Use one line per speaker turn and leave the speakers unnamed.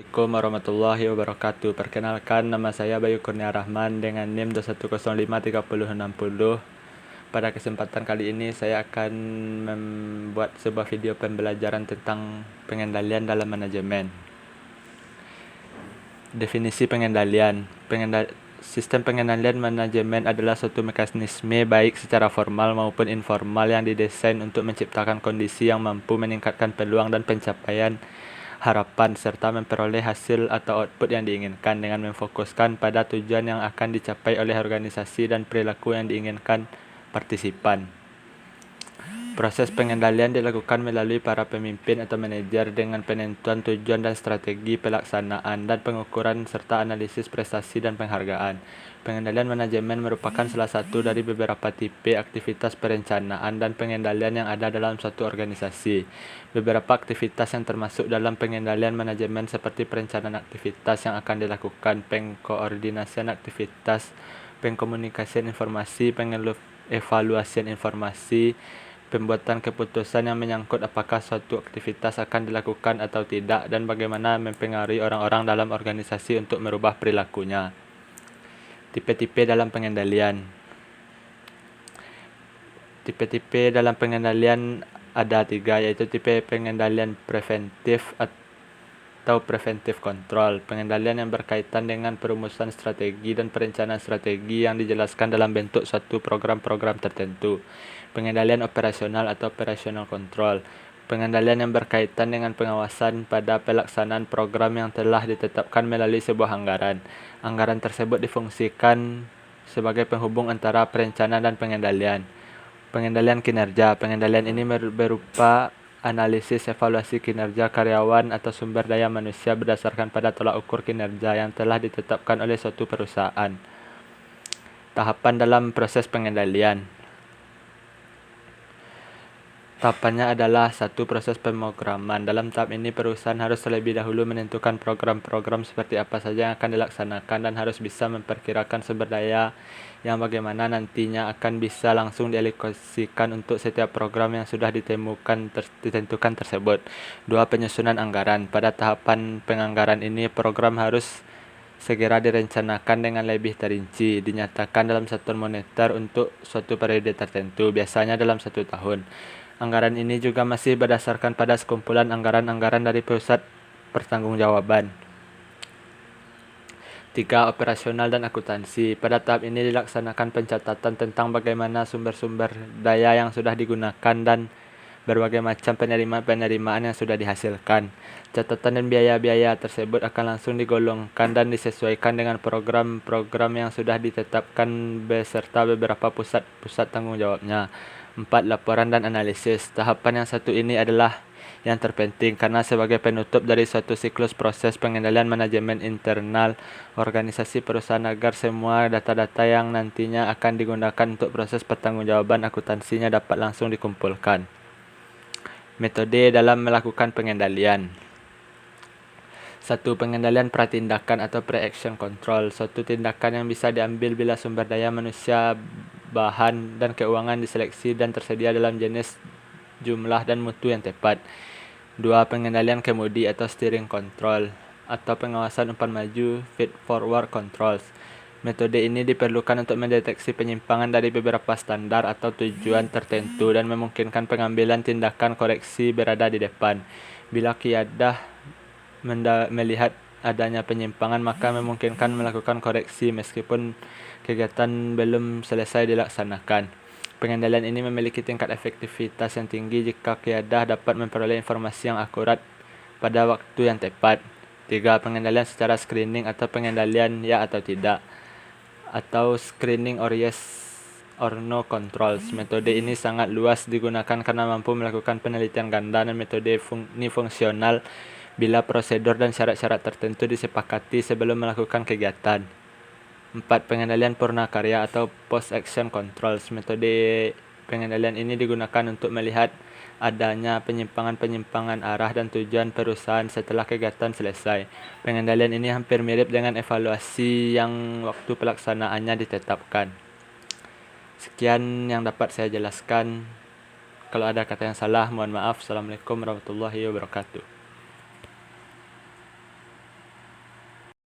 Assalamualaikum warahmatullahi wabarakatuh. Perkenalkan, nama saya Bayu Kurnia Rahman dengan NIM 2105360. Pada kesempatan kali ini saya akan membuat sebuah video pembelajaran tentang pengendalian dalam manajemen. Definisi pengendalian. Sistem pengendalian manajemen adalah suatu mekanisme baik secara formal maupun informal yang didesain untuk menciptakan kondisi yang mampu meningkatkan peluang dan pencapaian harapan serta memperoleh hasil atau output yang diinginkan dengan memfokuskan pada tujuan yang akan dicapai oleh organisasi dan perilaku yang diinginkan partisipan. Proses pengendalian dilakukan melalui para pemimpin atau manajer dengan penentuan tujuan dan strategi pelaksanaan dan pengukuran serta analisis prestasi dan penghargaan. Pengendalian manajemen merupakan salah satu dari beberapa tipe aktivitas perencanaan dan pengendalian yang ada dalam suatu organisasi. Beberapa aktivitas yang termasuk dalam pengendalian manajemen seperti perencanaan aktivitas yang akan dilakukan, pengkoordinasian aktivitas, pengkomunikasian informasi, pengevaluasian informasi, pembuatan keputusan yang menyangkut apakah suatu aktivitas akan dilakukan atau tidak, dan bagaimana mempengaruhi orang-orang dalam organisasi untuk merubah perilakunya. Tipe-tipe dalam pengendalian. Tipe-tipe dalam pengendalian ada 3, yaitu tipe pengendalian preventif atau preventive control. Pengendalian yang berkaitan dengan perumusan strategi dan perencanaan strategi yang dijelaskan dalam bentuk suatu program-program tertentu. Pengendalian operasional atau operational control. Pengendalian yang berkaitan dengan pengawasan pada pelaksanaan program yang telah ditetapkan melalui sebuah anggaran. Anggaran tersebut difungsikan sebagai penghubung antara perencanaan dan pengendalian. Pengendalian kinerja. Pengendalian ini berupa analisis evaluasi kinerja karyawan atau sumber daya manusia berdasarkan pada tolak ukur kinerja yang telah ditetapkan oleh suatu perusahaan. Tahapan dalam proses pengendalian. Tahapannya adalah 1. Proses pemrograman. Dalam tahap ini perusahaan harus terlebih dahulu menentukan program-program seperti apa saja yang akan dilaksanakan dan harus bisa memperkirakan sumber daya yang bagaimana nantinya akan bisa langsung dialokasikan untuk setiap program yang sudah ditentukan tersebut. 2. Penyusunan anggaran. Pada tahapan penganggaran ini program harus segera direncanakan dengan lebih terinci, dinyatakan dalam satuan moneter untuk suatu periode tertentu, biasanya dalam 1 tahun. Anggaran ini juga masih berdasarkan pada sekumpulan anggaran-anggaran dari pusat pertanggungjawaban. 3. Operasional dan akuntansi. Pada tahap ini dilaksanakan pencatatan tentang bagaimana sumber-sumber daya yang sudah digunakan dan berbagai macam penerimaan yang sudah dihasilkan. Catatan dan biaya-biaya tersebut akan langsung digolongkan dan disesuaikan dengan program-program yang sudah ditetapkan beserta beberapa pusat tanggung jawabnya. 4. Laporan dan analisis. Tahapan yang satu ini adalah yang terpenting karena sebagai penutup dari suatu siklus proses pengendalian manajemen internal organisasi perusahaan agar semua data-data yang nantinya akan digunakan untuk proses pertanggungjawaban akuntansinya dapat langsung dikumpulkan. Metode dalam melakukan pengendalian. 1. Pengendalian pratindakan atau pre-action control. Suatu tindakan yang bisa diambil bila sumber daya manusia, bahan, dan keuangan diseleksi dan tersedia dalam jenis, jumlah, dan mutu yang tepat. 2. Pengendalian kemudi atau steering control atau pengawasan umpan maju feed forward controls. Metode ini diperlukan untuk mendeteksi penyimpangan dari beberapa standar atau tujuan tertentu dan memungkinkan pengambilan tindakan koreksi berada di depan. Bila kiadah melihat adanya penyimpangan, maka memungkinkan melakukan koreksi meskipun kegiatan belum selesai dilaksanakan. Pengendalian ini memiliki tingkat efektivitas yang tinggi jika kiadah dapat memperoleh informasi yang akurat pada waktu yang tepat. 3. Pengendalian secara screening atau pengendalian ya atau tidak, atau screening or yes or no controls. Metode ini sangat luas digunakan karena mampu melakukan penelitian ganda dan metode ini fungsional bila prosedur dan syarat-syarat tertentu disepakati sebelum melakukan kegiatan. 4. Pengendalian purna karya atau post-action controls. Metode pengendalian ini digunakan untuk melihat adanya penyimpangan-penyimpangan arah dan tujuan perusahaan setelah kegiatan selesai. Pengendalian ini hampir mirip dengan evaluasi yang waktu pelaksanaannya ditetapkan. Sekian yang dapat saya jelaskan. Kalau ada kata yang salah, mohon maaf. Assalamualaikum warahmatullahi wabarakatuh.